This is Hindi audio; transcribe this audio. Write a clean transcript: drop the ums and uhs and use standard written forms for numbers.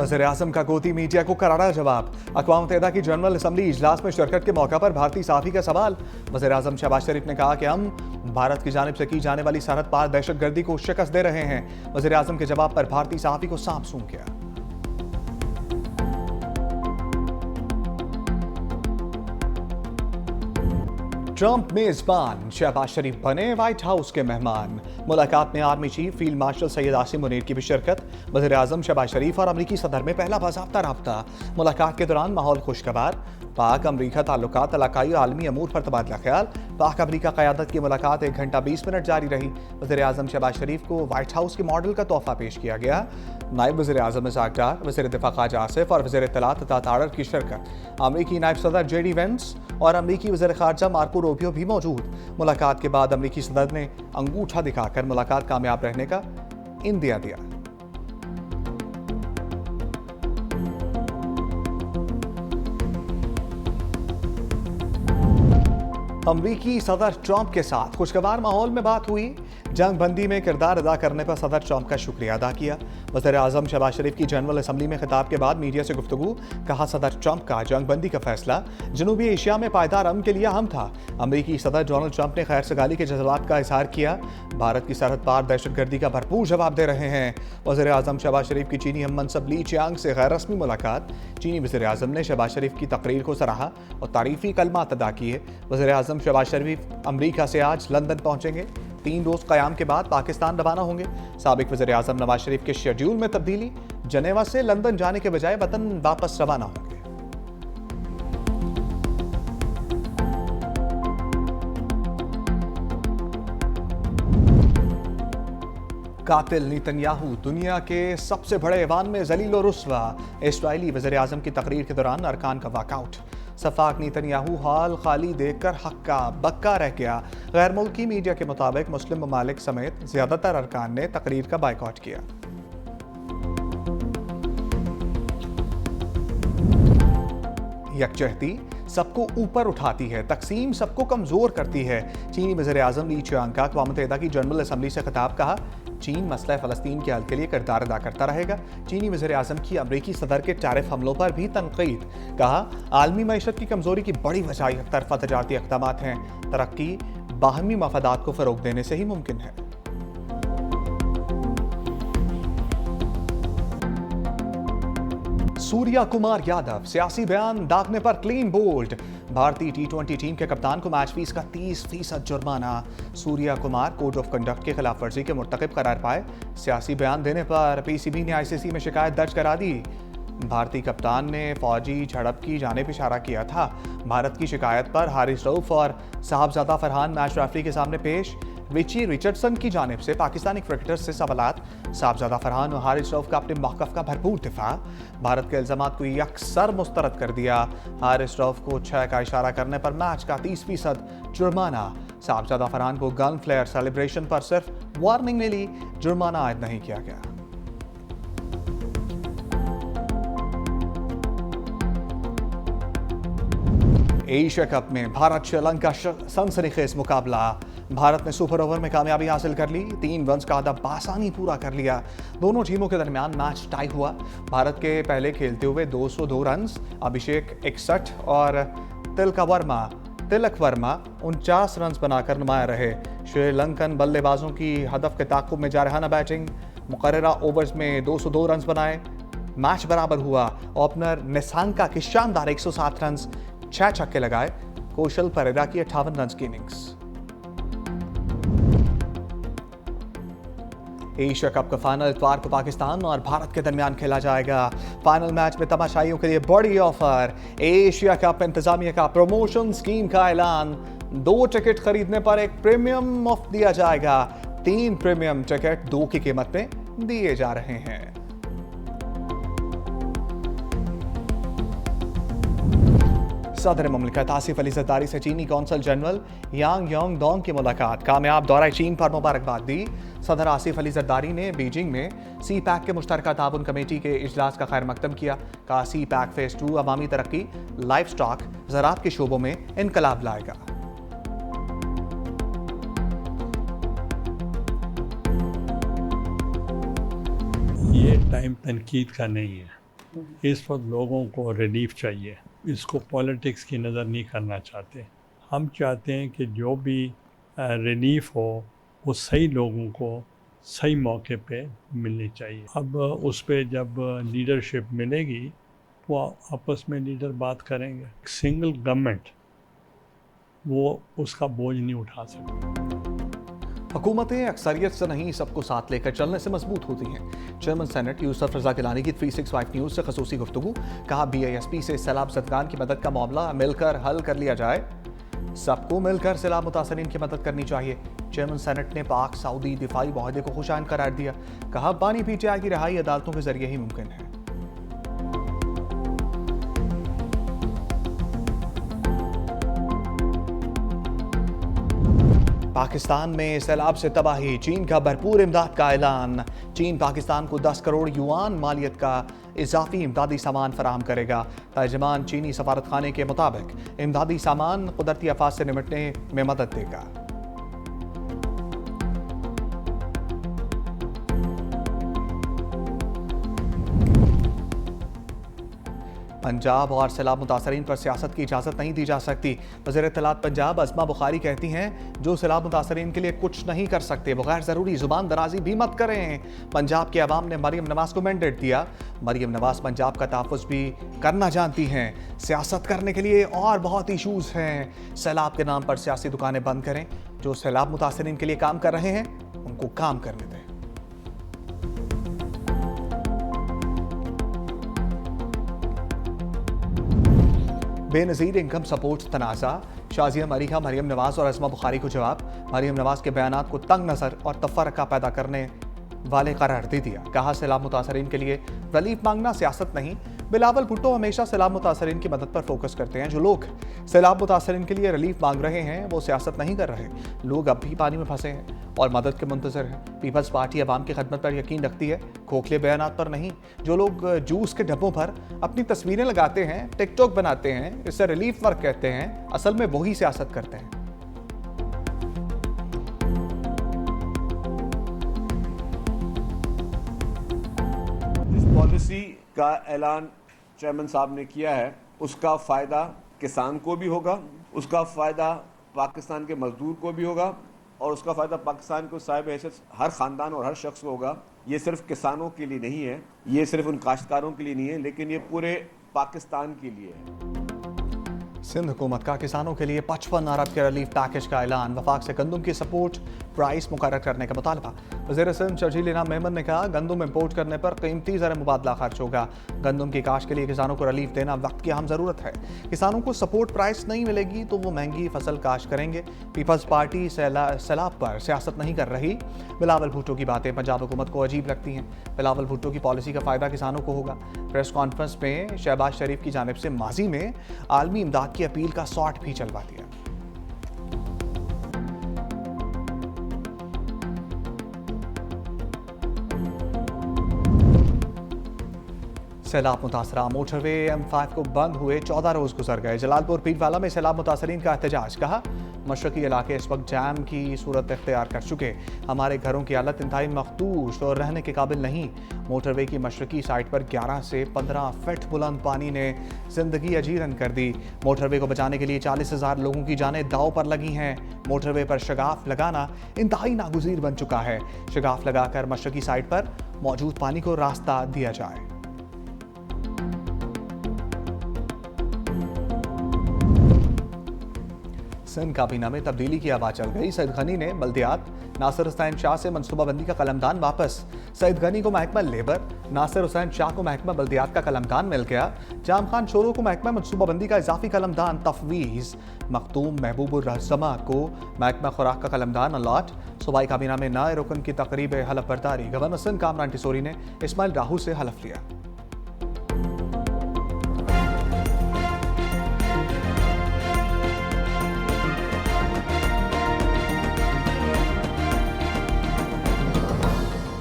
वज़ीर-ए-आज़म का गोदी मीडिया को करारा जवाब। अक़वाम मुत्तहिदा की जनरल असम्बली इजलास में शिरकत के मौका पर भारतीय सहाफ़ी का सवाल। वज़ीर-ए-आज़म शहबाज शरीफ ने कहा कि हम भारत की जानिब से की जाने वाली सरहद पार दहशतगर्दी को शिकस्त दे रहे हैं। वज़ीर-ए-आज़म के जवाब पर भारतीय सहाफ़ी को सांप सूंघ गया। ट्रंप मेजबान, शहबाज शरीफ बने व्हाइट हाउस के मेहमान। मुलाकात में army chief field marshal Syed Asim Munir की भी शिरकत। वज़ीर-ए-आज़म शहबाज शरीफ और अमरीकी सदर में पहला बाज़ाब्ता राब्ता। मुलाकात के दौरान माहौल खुशगवार। पाक अमरीका ताल्लुकात, इलाकाई और आलमी अमूर पर तबादला ख्याल। पाक अमरीका क़यादत की मुलाकात 1 घंटा 20 मिनट जारी रही। वज़ीर-ए-आज़म शहबाज शरीफ को व्हाइट हाउस के मॉडल का तोहफा पेश किया गया। नायब वज़ीर-ए-आज़म इज़हाक़ डार, वज़ीर दिफ़ा ख़ाजा आसिफ और वज़ीर इत्तलात तथा ताड़र की शिरकत। अमरीकी नायब सदर JD वेंस और अमरीकी वज़ीर ख़ारजा मार्को रूबियो भी मौजूद। मुलाकात के बाद अमरीकी सदर ने अंगूठा दिखाकर मुलाकात कामयाब रहने का इंदिया दिया। अमरीकी सदर ट्रंप के साथ खुशगवार माहौल में बात हुई। जंग बंदी में किरदार अदा करने पर सदर ट्रंप का शुक्रिया अदा किया। वज़ीर-ए-आज़म शहबाज शरीफ की जनरल असम्बली में खिताब के बाद मीडिया से गुफ्तगू। कहा, सदर ट्रंप का जंग बंदी का फैसला जनूबी एशिया में पायदार अमन के लिए अहम था। अमरीकी सदर डोनाल्ड ट्रंप ने खैर सगाली के जज्बात का इजहार किया। भारत की सरहद पार दहशतगर्दी का भरपूर जवाब दे रहे हैं। वज़ीर-ए-आज़म शहबाज शरीफ की चीनी हम मनसब ली चियांग से गैर रस्मी मुलाकात। चीनी वज़ीर-ए-आज़म ने शहबाज शरीफ की तकरीर को सराहा और तारीफी कलमात अदा किए। वज़ीर-ए-आज़म शहबाज शरीफ अमरीका से आज लंदन पहुंचेंगे। 3 रोज क़याम के बाद पाकिस्तान रवाना होंगे। साबिक वज़ीर-ए-आज़म नवाज शरीफ के शेड्यूल में तब्दीली, जनेवा से लंदन जाने के बजाय वतन वापस रवाना होंगे। कातिल नेतन्याहू दुनिया के सबसे बड़े ऐवान में जलील और रुस्वा। इस्राईली वज़ीर-ए-आज़म की तकरीर के दौरान अरकान का वॉकआउट। सफाक नेतन्याहू हाल खाली देखकर हक्का बक्का रह गया। गैर मुल्की मीडिया के मुताबिक मुस्लिम ममालिक समेत ज्यादातर अरकान ने तकरीर का बायकॉट किया। यकजहती सबको ऊपर उठाती है, तकसीम सबको कमजोर करती है। चीनी वज़ीर-ए-आज़म ली चियांग का अक़वाम मुत्तहिदा की जनरल असम्बली से खिताब। कहा, चीन मसला फ़लस्तीन के हल के लिए किरदार अदा करता रहेगा। चीनी वज़ीर-ए-आज़म की अमरीकी सदर के टैरिफ हमलों पर भी तनक़ीद। कहा, आलमी मईशत की कमजोरी की बड़ी वजह एक तरफ़ा तजारती इक़दामात हैं। तरक्की बाहमी मफादात को फ़रोग़ देने से ही मुमकिन है। सूर्या कुमार यादव सियासी बयान दागने पर क्लीन बोल्ड। भारतीय T20 टीम के कप्तान को मैच फीस का 30% जुर्माना। Surya Kumar code of conduct की खिलाफ वर्जी के मुर्तकिब करार पाए। सियासी बयान देने पर PCB ने ICC में शिकायत दर्ज करा दी। भारतीय कप्तान ने फौजी झड़प की जानिब इशारा किया था। भारत की शिकायत पर हारिस रऊफ और साहबजादा फरहान मैच रेफरी के सामने पेश। रिची रिचर्डसन की जानिब से पाकिस्तानी क्रिकेटर्स से सवालात। साहबजादा फरहान और हारिस रऊफ का अपने मौक़िफ़ का भरपूर दिफा। भारत के इल्ज़ामात को यकसर मुस्तरद कर दिया। हारिस रऊफ को 6 का इशारा करने पर मैच का 30% जुर्माना। साहबजादा फरहान को गन फ्लेयर सेलिब्रेशन पर सिर्फ वार्निंग मिली, जुर्माना आयद नहीं किया गया। एशिया कप में भारत श्रीलंका सनसनीखेज मुकाबला। भारत ने सुपर ओवर में कामयाबी हासिल कर ली। 3 रन्स का अहदा बासानी पूरा कर लिया। दोनों टीमों के दरमियान मैच टाई हुआ। भारत के पहले खेलते हुए 202 रन्स, अभिषेक 61 और तिलक वर्मा 49 रन्स बनाकर नुमाया रहे। श्रीलंकन बल्लेबाजों की हदफ के ताक़ुब में जारहाना बैटिंग। मुकर्ररा ओवर्स में 202 रन्स बनाए। मैच बराबर हुआ। ओपनर निसांका की शानदार 107 रन्स, 6 छक्के लगाए। कौशल परेरा की 58 रन्स की इनिंग्स। एशिया कप का फाइनल इतवार को पाकिस्तान और भारत के दरमियान खेला जाएगा। फाइनल मैच में तमाशाइयों के लिए बड़ी ऑफर। एशिया कप इंतजामिया का प्रमोशन स्कीम का ऐलान। 2 टिकट खरीदने पर 1 प्रीमियम मुफ्त दिया जाएगा। 3 प्रीमियम टिकट 2 की कीमत में दिए जा रहे हैं। सदर मुमलिकत आसिफ अली जरदारी से चीनी कौंसल जनरल यांग योंग डोंग की मुलाकात। कामयाब दौरा चीन पर मुबारकबाद दी। सदर आसिफ अली जरदारी ने बीजिंग में CPEC के मुश्तरका ताउन कमेटी के इजलास का खैर मकदम किया। कहा, CPEC फेज 2 अवामी तरक्की, लाइफ स्टॉक, ज़राअत के शोबों में इनकलाब लाएगा। ये टाइम तनकीद का नहीं है। इस वक्त लोगों को रिलीफ चाहिए, इसको पॉलिटिक्स की नज़र नहीं करना चाहते। हम चाहते हैं कि जो भी रिलीफ हो वो सही लोगों को सही मौके पे मिलनी चाहिए। अब उस पे जब लीडरशिप मिलेगी वो आपस में लीडर बात करेंगे। सिंगल गवर्नमेंट वो उसका बोझ नहीं उठा सकती। हुकूमतें अक्सरियत से नहीं सबको साथ लेकर चलने से मजबूत होती हैं। चेयरमैन सेनेट यूसुफ रजा गिलानी की 365 न्यूज़ से खसूसी गुफ्तगू। कहा BISP से सैलाब ज़दगान की मदद का मामला मिलकर हल कर लिया जाए। सबको मिलकर सैलाब मुतासरीन की मदद करनी चाहिए। चेयरमैन सेनेट ने पाक सऊदी दिफाई मुआहदे को खुशाइन करार दिया। कहा बानी PTI की रिहाई अदालतों के जरिए ही मुमकिन है। पाकिस्तान में सैलाब से तबाही, चीन का भरपूर इमदाद का ऐलान। चीन पाकिस्तान को 10 करोड़ युआन मालियत का इजाफी इमदादी सामान फराहम करेगा। तर्जमान चीनी सफारत खाने के मुताबिक इमदादी सामान कुदरती आफात से निपटने में मदद देगा। पंजाब और सैलाब मुतासरीन पर सियासत की इजाज़त नहीं दी जा सकती। वज़ीर इत्तलात पंजाब अज़मा बुखारी कहती हैं जो सैलाब मुतासरीन के लिए कुछ नहीं कर सकते वो गैर ज़रूरी ज़ुबान दराजी भी मत करें। पंजाब के अवाम ने मरीम नवाज़ को मैंडेट दिया। मरीम नवाज़ पंजाब का तहफ़्फ़ुज़ भी करना जानती हैं। सियासत करने के लिए और बहुत इशूज़ हैं। सैलाब के नाम पर सियासी दुकानें बंद करें। जो सैलाब मुतासरीन के लिए काम कर रहे हैं उनको काम करने दें। बेनज़ीर इनकम सपोर्ट तनाज़ा। शाज़िया मरीहा मरीम नवाज़ और अज़मा बुखारी को जवाब। मरीम नवाज़ के बयानात को तंग नज़र और तफ़र्रक़ा पैदा करने वाले करार दे दिया। कहा सैलाब मुतासरीन के लिए रिलीफ मांगना सियासत नहीं। बिलावल भुट्टो हमेशा सैलाब मुतासरीन की मदद पर फोकस करते हैं। जो लोग सैलाब मुतासरीन के लिए रिलीफ मांग रहे हैं वो सियासत नहीं कर रहे। लोग अब भी पानी में फंसे हैं और मदद के मुंतज़र हैं। पीपल्स पार्टी अवाम की खदमत पर यकीन रखती है, खोखले बयानात पर नहीं। जो लोग जूस के डब्बों पर अपनी तस्वीरें लगाते हैं, टिकटॉक बनाते हैं, इससे रिलीफ वर्क कहते हैं, असल में वही सियासत करते हैं। जिस पॉलिसी का ऐलान चेयरमैन साहब ने किया है उसका फ़ायदा किसान को भी होगा, उसका फ़ायदा पाकिस्तान के मजदूर को भी होगा और उसका फ़ायदा पाकिस्तान को साहिब हैसियत हर ख़ानदान और हर शख्स को होगा। ये सिर्फ किसानों के लिए नहीं है, ये सिर्फ उन काश्तकारों के लिए नहीं है, लेकिन ये पूरे पाकिस्तान के लिए है। सिंध हुकूमत का किसानों के लिए 55 अरब के रिलीफ पैकेज का ऐलान। वफाक से गंदम की सपोर्ट प्राइस मुकर्रर करने का मुतालबा। वज़ीर सिंध शर्जील इनाम मेमन ने कहा गंदम इम्पोर्ट करने पर कीमती ज़र मुबादला खर्च होगा। गंदम की काश्त के लिए किसानों को रिलीफ देना वक्त की अहम ज़रूरत है। किसानों को सपोर्ट प्राइस नहीं मिलेगी तो वो महंगी फसल काश्त करेंगे। पीपल्स पार्टी सैलाब पर सियासत नहीं कर रही। बिलावल भुट्टो की बातें पंजाब हुकूमत को अजीब लगती हैं। बिलावल भुट्टो की पॉलिसी का फ़ायदा किसानों को होगा। प्रेस कॉन्फ्रेंस में शहबाज शरीफ की जानिब से माजी में आलमी इमदाद की अपील का शॉट भी चलवा दिया। सैलाब मुतासरा मोटरवे M5 को बंद हुए 14 रोज गुजर गए। जलालपुर पीरवाला में सैलाब मुतासरीन का एहतजाज। कहा मशरकी इलाके इस वक्त जैम की सूरत इख्तियार कर चुके। हमारे घरों की हालत इंतहाई मखदूश और रहने के काबिल नहीं। मोटरवे की मशरकी साइड पर 11 से 15 फीट बुलंद पानी ने जिंदगी अजीरन कर दी। मोटरवे को बचाने के लिए 40,000 लोगों की जानें दाव पर लगी हैं। मोटरवे पर शगाफ लगाना इंतहाई नागुज़ीर बन चुका है। शगाफ लगाकर मशरकी साइड पर मौजूद पानी को रास्ता दिया जाए। सिंध काबीना में तब्दीली की आवाज चल गई। सईद गनी ने बल्दियात, नासिर हुसैन शाह से मनसूबाबंदी का कलमदान वापस। सईद गनी को महकमा लेबर, नासिर हुसैन शाह को महकमा बल्दियात का कलमदान मिल गया। जाम खान शोरो को महकमा मनसूबाबंदी का इजाफी कलमदान तफवीज़। मखतूम महबूबुर रहज़मा को महकमा खुराक का कलमदान अलॉट। सूबाई काबीना में नए रुकन की तकरीब हलफ बर्दारी। गवर्नर सिंध कामरान टिसोरी ने इस्माइल राहू से हलफ लिया।